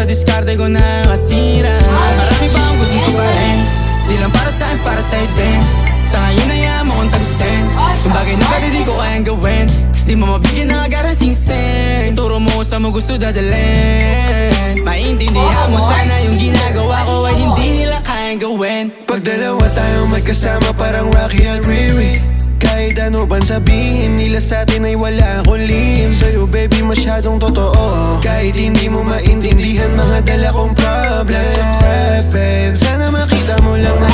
diskarte ko na kasira. Marami pa ang gusto ko pa rin, di lang para sa'kin, para sa'yo din. Sa ngayon ay mo kong tagusin, kung bagay na dati di ko kayang gawin. Di mo mabigyan ng agarang sing-sing, turo mo sa mo gusto dadalhin. Maintindihan mo sana yung ginagawa ko ay hindi nila kayang gawin. Pag dalawa tayo magkasama parang Rocky at Riri, kahit ano bang sabihin nila sa'tin ay wala akong lihim. Sa'yo baby masyadong totoo, kahit hindi mo maintindihan mga dala kong problems. Babe, sana makita mo lang na